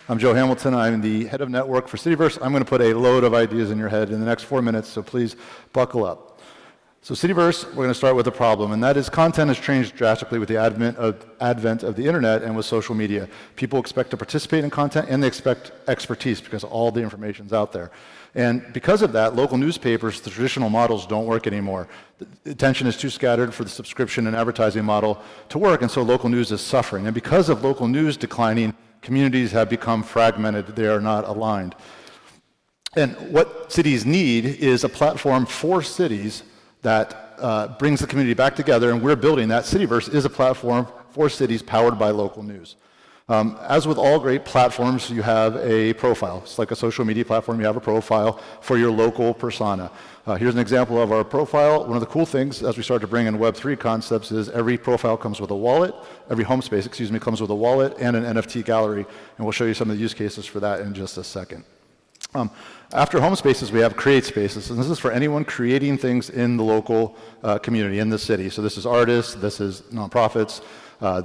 I'm Joe Hamilton. I'm the head of network for Cityverse. I'm going to put a load of ideas in your head in the next 4 minutes, so please buckle up. So Cityverse, we're going to start with a problem, and that is content has changed drastically with the advent of the internet and with social media. People expect to participate in content, and they expect expertise because all the information's out there. And because of that, local newspapers, the traditional models don't work anymore. The attention is too scattered for the subscription and advertising model to work, and so local news is suffering. And because of local news declining, communities have become fragmented. They are not aligned. And what cities need is a platform for cities that brings the community back together, and we're building that. Cityverse is a platform for cities powered by local news. As with all great platforms, you have a profile. It's like a social media platform. You have a profile for your local persona. Here's an example of our profile. One of the cool things as we start to bring in Web3 concepts is every profile comes with a wallet. Every home space, comes with a wallet and an NFT gallery. And we'll show you some of the use cases for that in just a second. After home spaces, we have create spaces, and this is for anyone creating things in the local community, in the city. So this is artists, this is nonprofits,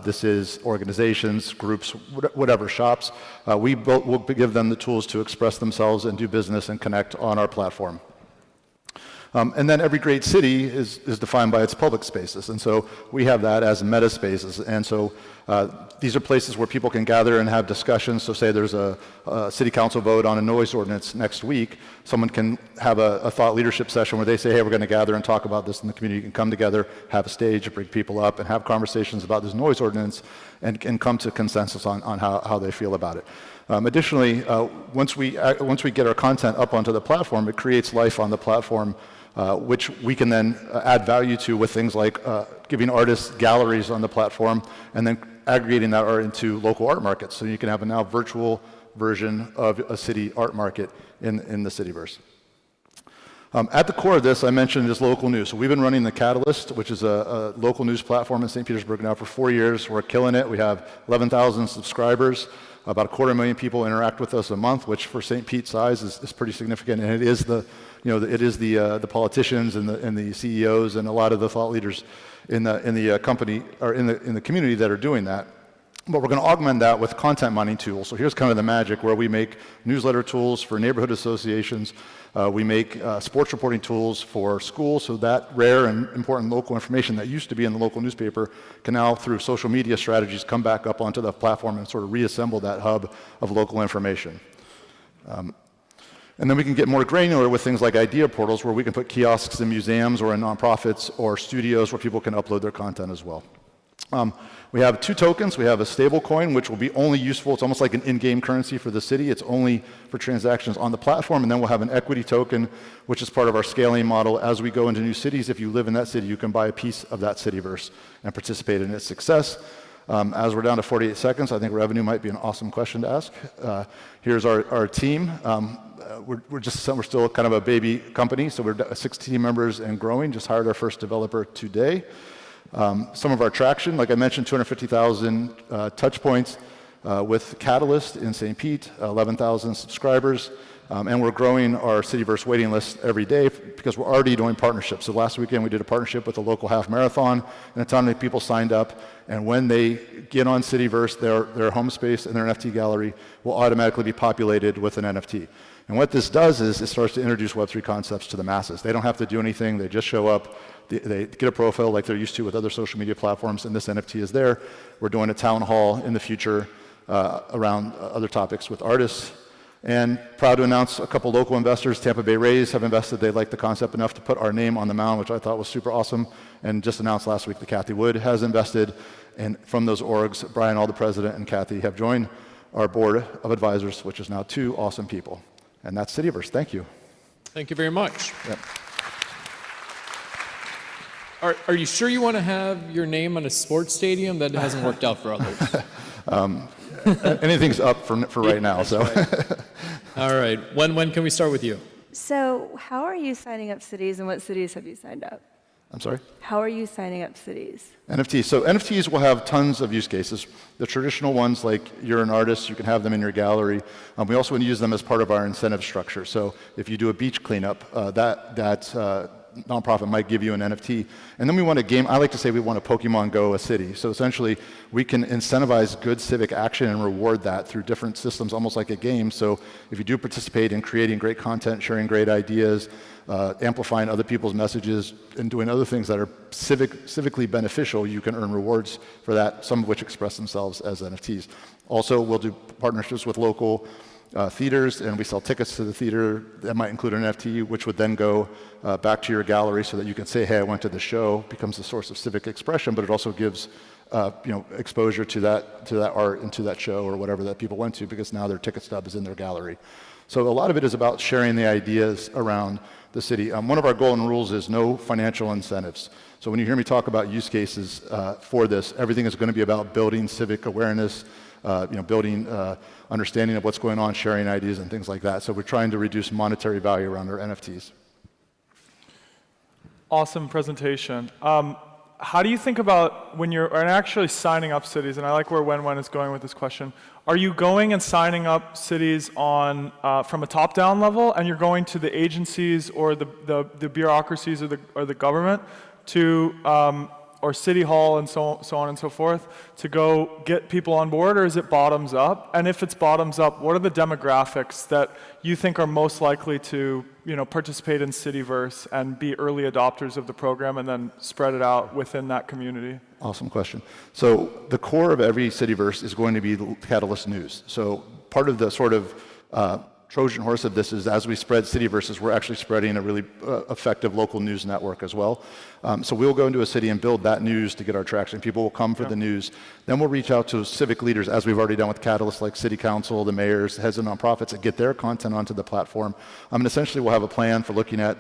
this is organizations, groups, whatever, shops. We'll give them the tools to express themselves and do business and connect on our platform. And then every great city is defined by its public spaces, and so we have that as meta spaces. And so these are places where people can gather and have discussions. So say there's a city council vote on a noise ordinance next week, someone can have a thought leadership session where they say, hey, we're going to gather and talk about this in the community. You can come together, have a stage, bring people up, and have conversations about this noise ordinance and come to consensus on how they feel about it. Additionally, once we get our content up onto the platform, it creates life on the platform, which we can then add value to with things like giving artists galleries on the platform and then aggregating that art into local art markets. So you can have a now virtual version of a city art market in the Cityverse. At the core of this, I mentioned is local news. So we've been running the Catalyst, which is a local news platform in St. Petersburg now for 4 years. We're killing it. We have 11,000 subscribers. About 250,000 people interact with us a month, which for St. Pete's size is pretty significant. And it is the politicians and the CEOs and a lot of the thought leaders in the company or in the community that are doing that. But we're going to augment that with content mining tools. So here's kind of the magic where we make newsletter tools for neighborhood associations. We make sports reporting tools for schools, so that rare and important local information that used to be in the local newspaper can now, through social media strategies, come back up onto the platform and sort of reassemble that hub of local information. And then we can get more granular with things like idea portals where we can put kiosks in museums or in nonprofits or studios where people can upload their content as well. We have 2 tokens. We have a stable coin, which will be only useful. It's almost like an in-game currency for the city. It's only for transactions on the platform. And then we'll have an equity token, which is part of our scaling model. As we go into new cities, if you live in that city, you can buy a piece of that Cityverse and participate in its success. As we're down to 48 seconds, I think revenue might be an awesome question to ask. Here's our team. We're still kind of a baby company, so we're 16 members and growing. Just hired our first developer today. Some of our traction, like I mentioned, 250,000 touch points with Catalyst in St. Pete, 11,000 subscribers, and we're growing our Cityverse waiting list every day because we're already doing partnerships. So last weekend we did a partnership with a local half marathon, and a ton of people signed up, and when they get on Cityverse, their home space and their NFT gallery will automatically be populated with an NFT. And what this does is it starts to introduce Web3 concepts to the masses. They don't have to do anything. They just show up. They get a profile like they're used to with other social media platforms, and this NFT is there. We're doing a town hall in the future around other topics with artists. And proud to announce a couple local investors, Tampa Bay Rays, have invested. They like the concept enough to put our name on the mound, which I thought was super awesome. And just announced last week that Kathy Wood has invested. And from those orgs, Brian, the president, and Kathy have joined our board of advisors, which is now 2 awesome people. And that's Cityverse. Thank you. Thank you very much. Yep. Are you sure you want to have your name on a sports stadium? That hasn't worked out for others. Anything's up for right now. So. Right. All right. When can we start with you? So how are you signing up cities, and what cities have you signed up? I'm sorry? How are you signing up cities? NFTs. So NFTs will have tons of use cases. The traditional ones, like you're an artist, you can have them in your gallery. We also want to use them as part of our incentive structure. So if you do a beach cleanup, that nonprofit might give you an NFT. And then we want to game, I like to say we want to Pokemon Go a city. So essentially, we can incentivize good civic action and reward that through different systems, almost like a game. So if you do participate in creating great content, sharing great ideas, amplifying other people's messages, and doing other things that are civically beneficial, you can earn rewards for that, some of which express themselves as NFTs. Also, we'll do partnerships with local theaters, and we sell tickets to the theater that might include an NFT, which would then go back to your gallery so that you can say, hey, I went to the show. Becomes a source of civic expression, but it also gives exposure to that art and to that show or whatever that people went to, because now their ticket stub is in their gallery. So a lot of it is about sharing the ideas around the city. One of our golden rules is no financial incentives. So when you hear me talk about use cases for this, everything is going to be about building civic awareness, building understanding of what's going on, sharing ideas and things like that. So we're trying to reduce monetary value around our NFTs. Awesome presentation. How do you think about when you're actually signing up cities, and I like where Wen is going with this question, are you going and signing up cities on from a top-down level, and you're going to the agencies or the bureaucracies or the government to or City Hall and so on and so forth to go get people on board, or is it bottoms up? And if it's bottoms up, what are the demographics that you think are most likely to participate in Cityverse and be early adopters of the program and then spread it out within that community? Awesome question. So the core of every Cityverse is going to be Catalyst News. So part of the sort of Trojan horse of this is as we spread Cityverses, we're actually spreading a really effective local news network as well. So we'll go into a city and build that news to get our traction. People will come for the news. Then we'll reach out to civic leaders, as we've already done with Catalyst, like City Council, the mayors, heads of nonprofits, and get their content onto the platform. And essentially we'll have a plan for looking at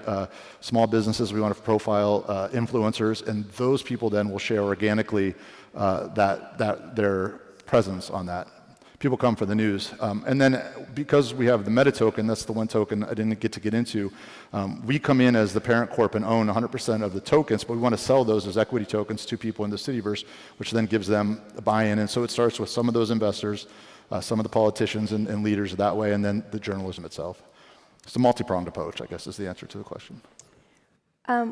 small businesses. We want to profile influencers, and those people then will share organically their presence on that. People come for the news. And then because we have the meta token, that's the one token I didn't get to get into, we come in as the parent corp and own 100% of the tokens, but we want to sell those as equity tokens to people in the Cityverse, which then gives them a buy-in. And so it starts with some of those investors, some of the politicians and leaders that way, and then the journalism itself. It's a multi-pronged approach, I guess, is the answer to the question.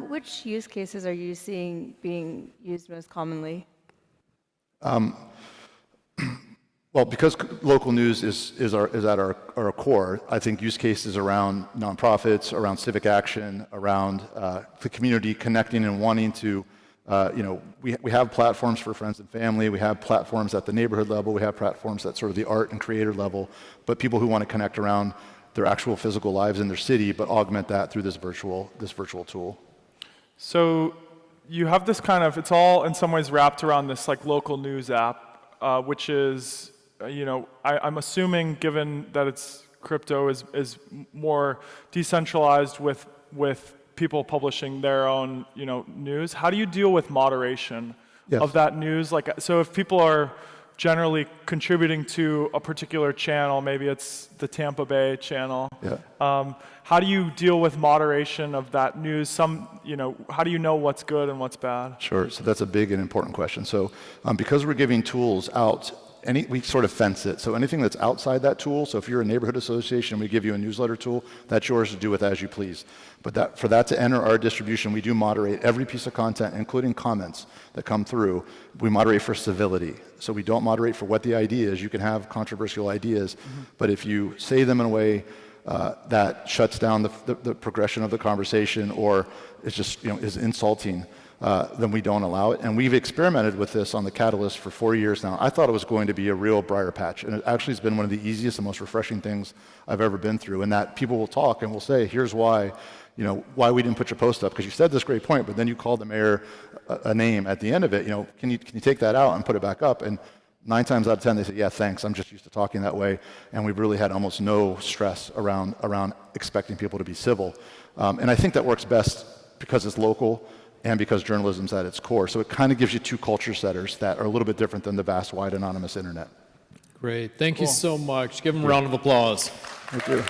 Which use cases are you seeing being used most commonly? Well, because local news is at our core, I think use cases around nonprofits, around civic action, around the community connecting and wanting to, we have platforms for friends and family, we have platforms at the neighborhood level, we have platforms at sort of the art and creator level, but people who want to connect around their actual physical lives in their city, but augment that through this virtual tool. So you have this kind of, it's all in some ways wrapped around this like local news app, which is, I'm assuming, given that it's crypto, is more decentralized with people publishing their own, news. How do you deal with moderation of that news? Like, so if people are generally contributing to a particular channel, maybe it's the Tampa Bay channel. How do you deal with moderation of that news? How do you know what's good and what's bad? Sure. So that's a big and important question. So because we're giving tools out, we sort of fence it. So anything that's outside that tool, so if you're a neighborhood association, we give you a newsletter tool, that's yours to do with as you please. But for that to enter our distribution, we do moderate every piece of content, including comments that come through. We moderate for civility. So we don't moderate for what the idea is. You can have controversial ideas, but if you say them in a way that shuts down the progression of the conversation, or is just is insulting, then we don't allow it. And we've experimented with this on the Catalyst for 4 years now. I thought it was going to be a real briar patch, and it actually has been one of the easiest and most refreshing things I've ever been through, in that people will talk and will say, here's why, why we didn't put your post up, because you said this great point, but then you called the mayor a name at the end of it. Can you take that out and put it back up? And 9 times out of 10, they say, yeah, thanks, I'm just used to talking that way. And we've really had almost no stress around expecting people to be civil. And I think that works best because it's local, and because journalism's at its core. So it kind of gives you two culture setters that are a little bit different than the vast, wide, anonymous internet. Great. Thank you so much. Give them a round of applause. Thank you.